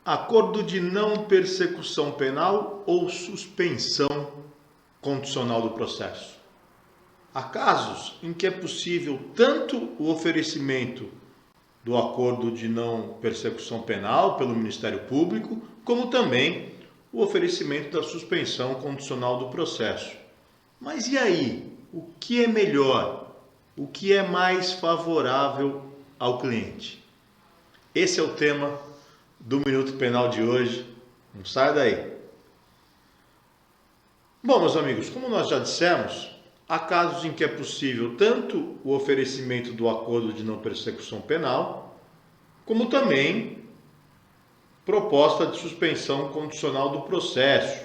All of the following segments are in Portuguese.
Acordo de não persecução penal ou suspensão condicional do processo. Há casos em que é possível tanto o oferecimento do acordo de não persecução penal pelo Ministério Público, como também o oferecimento da suspensão condicional do processo. Mas e aí? O que é melhor? O que é mais favorável ao cliente? Esse é o tema do Minuto Penal de hoje. Não sai daí. Bom, meus amigos, como nós já dissemos, há casos em que é possível tanto o oferecimento do acordo de não persecução penal, como também proposta de suspensão condicional do processo.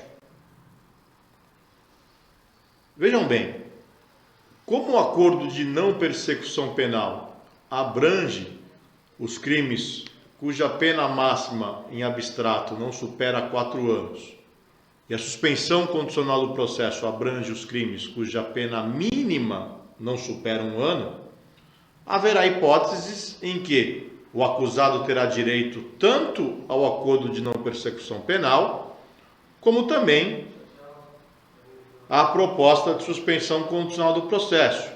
Vejam bem, como o acordo de não persecução penal abrange os crimes cuja pena máxima em abstrato não supera 4 anos, e a suspensão condicional do processo abrange os crimes cuja pena mínima não supera 1 ano, haverá hipóteses em que o acusado terá direito tanto ao acordo de não persecução penal, como também à proposta de suspensão condicional do processo.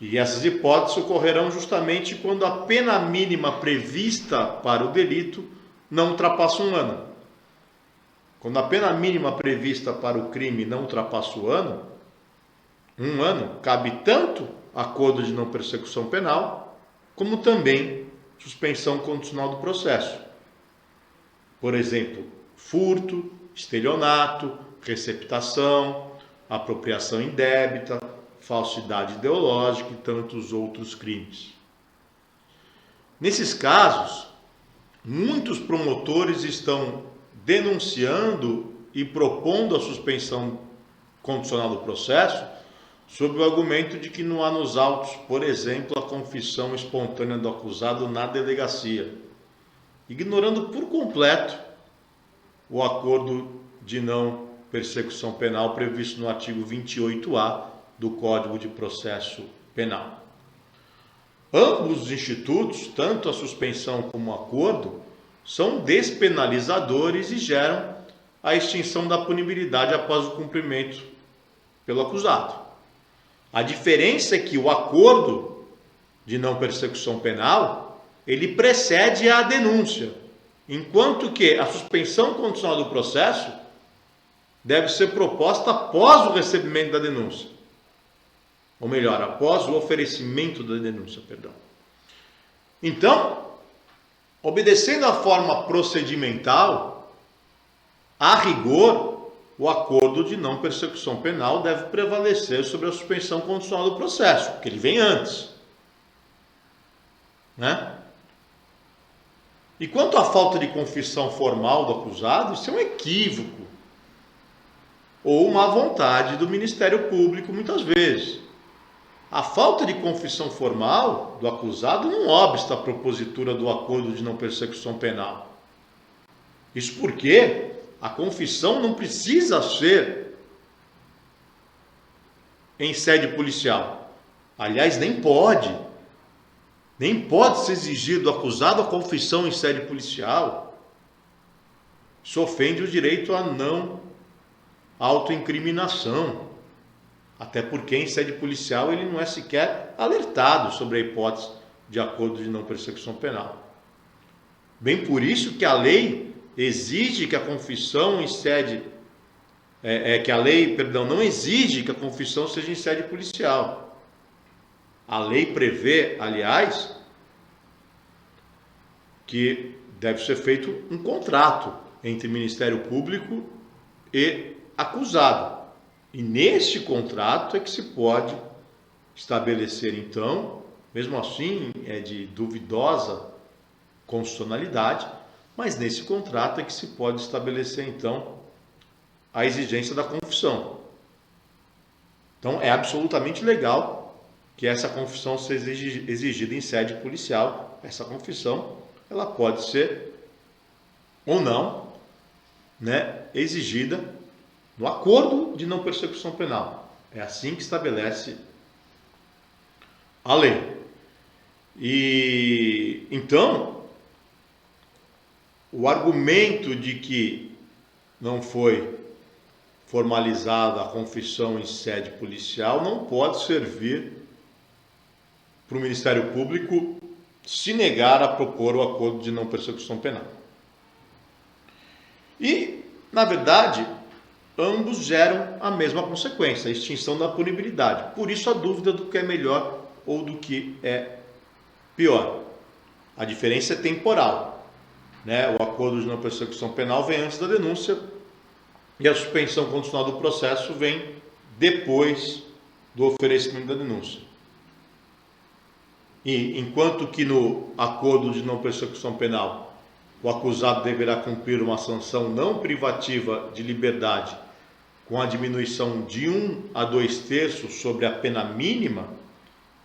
E essas hipóteses ocorrerão justamente quando a pena mínima prevista para o delito não ultrapassa 1 ano. Quando a pena mínima prevista para o crime não ultrapassa 1 ano, cabe tanto acordo de não persecução penal, como também suspensão condicional do processo. Por exemplo, furto, estelionato, receptação, apropriação indébita, falsidade ideológica e tantos outros crimes. Nesses casos, muitos promotores estão denunciando e propondo a suspensão condicional do processo sob o argumento de que não há nos autos, por exemplo, a confissão espontânea do acusado na delegacia, ignorando por completo o acordo de não persecução penal previsto no artigo 28A do Código de Processo Penal. Ambos os institutos, tanto a suspensão como o acordo, são despenalizadores e geram a extinção da punibilidade após o cumprimento pelo acusado. A diferença é que o acordo de não persecução penal, ele precede a denúncia, enquanto que a suspensão condicional do processo deve ser proposta após o recebimento da denúncia. Ou melhor, após o oferecimento da denúncia, Então, obedecendo à forma procedimental, a rigor, o acordo de não persecução penal deve prevalecer sobre a suspensão condicional do processo, porque ele vem antes. E quanto à falta de confissão formal do acusado, isso é um equívoco ou má vontade do Ministério Público, muitas vezes. A falta de confissão formal do acusado não obsta a propositura do acordo de não persecução penal. Isso porque a confissão não precisa ser em sede policial. Aliás, nem pode se exigir do acusado a confissão em sede policial. Isso ofende o direito à não autoincriminação. Até porque em sede policial ele não é sequer alertado sobre a hipótese de acordo de não persecução penal. Bem por isso que a lei exige que a confissão em sede... não exige que a confissão seja em sede policial. A lei prevê, aliás, que deve ser feito um contrato entre Ministério Público e acusado. E neste contrato é que se pode estabelecer, então, mesmo assim é de duvidosa constitucionalidade, mas nesse contrato é que se pode estabelecer, então, a exigência da confissão. Então, é absolutamente legal que essa confissão seja exigida em sede policial. Essa confissão, ela pode ser ou não, exigida no acordo de não persecução penal. É assim que estabelece a lei. E então, o argumento de que não foi formalizada a confissão em sede policial não pode servir para o Ministério Público se negar a propor o acordo de não persecução penal. E, na verdade, ambos geram a mesma consequência, a extinção da punibilidade. Por isso a dúvida do que é melhor ou do que é pior. A diferença é temporal, né? O acordo de não persecução penal vem antes da denúncia e a suspensão condicional do processo vem depois do oferecimento da denúncia. E enquanto que no acordo de não persecução penal o acusado deverá cumprir uma sanção não privativa de liberdade com a diminuição de 1 a 2/3 sobre a pena mínima,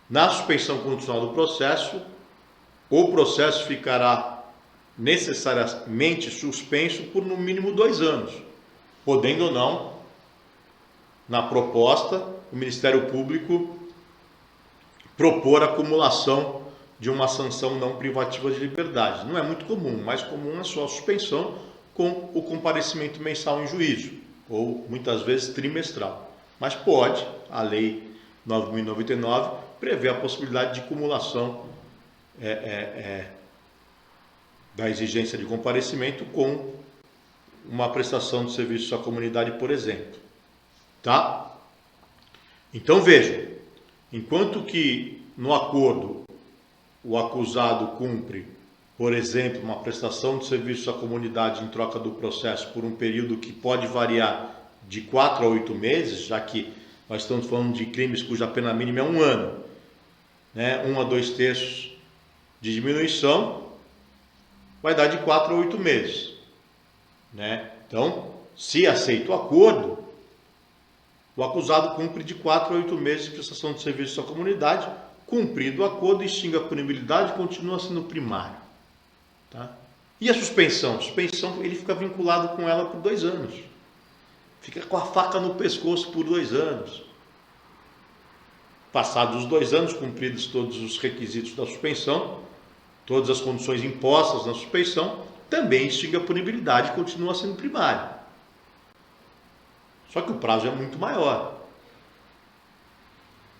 na suspensão condicional do processo, o processo ficará necessariamente suspenso por no mínimo 2 anos, podendo ou não, na proposta, o Ministério Público propor a acumulação de uma sanção não privativa de liberdade. Não é muito comum, mais comum é só a suspensão com o comparecimento mensal em juízo, ou muitas vezes trimestral. Mas pode, a Lei 9.099 prevê a possibilidade de acumulação da exigência de comparecimento com uma prestação de serviço à comunidade, por exemplo. Tá? Então vejam, enquanto que no acordo o acusado cumpre, por exemplo, uma prestação de serviço à comunidade em troca do processo por um período que pode variar de 4 a 8 meses, já que nós estamos falando de crimes cuja pena mínima é 1 ano, né? 1 a 2/3 de diminuição vai dar de 4 a 8 meses, né? Então, se aceita o acordo, o acusado cumpre de 4 a 8 meses de prestação de serviço à comunidade. Cumprido o acordo, extingue a punibilidade e continua sendo primário. Tá? E a suspensão? A suspensão, ele fica vinculado com ela por 2 anos. Fica com a faca no pescoço por 2 anos. Passados os 2 anos, cumpridos todos os requisitos da suspensão, todas as condições impostas na suspensão, também extingue a punibilidade e continua sendo primário. Só que o prazo é muito maior.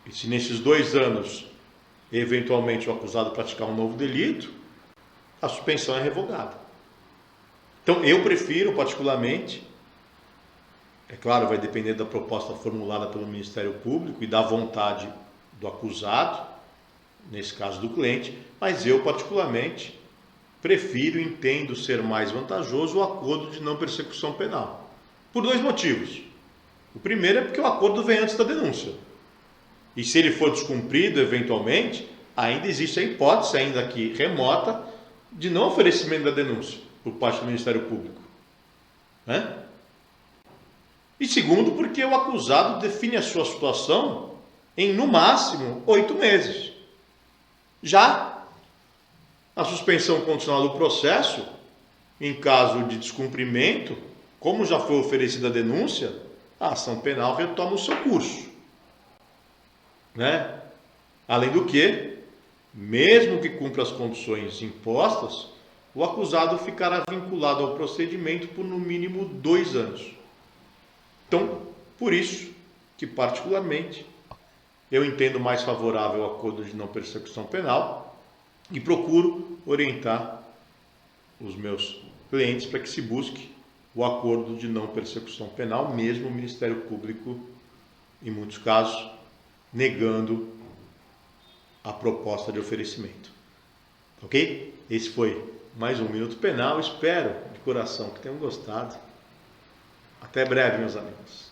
E se nesses 2 anos, eventualmente, o acusado praticar um novo delito, a suspensão é revogada. Então, eu prefiro, particularmente, é claro, vai depender da proposta formulada pelo Ministério Público e da vontade do acusado, nesse caso do cliente, mas eu, particularmente, prefiro e entendo ser mais vantajoso o acordo de não persecução penal. Por 2 motivos. O primeiro é porque o acordo vem antes da denúncia. E se ele for descumprido, eventualmente, ainda existe a hipótese, ainda que remota, de não oferecimento da denúncia por parte do Ministério Público. Né? E segundo, porque o acusado define a sua situação em, no máximo, 8 meses. Já a suspensão condicional do processo, em caso de descumprimento, como já foi oferecida a denúncia, a ação penal retoma o seu curso. Né? Além do que, mesmo que cumpra as condições impostas, o acusado ficará vinculado ao procedimento por no mínimo 2 anos. Então, por isso que particularmente eu entendo mais favorável ao acordo de não persecução penal e procuro orientar os meus clientes para que se busque o acordo de não persecução penal, mesmo o Ministério Público, em muitos casos, negando a proposta de oferecimento. Ok? Esse foi mais um Minuto Penal. Espero de coração que tenham gostado. Até breve, meus amigos.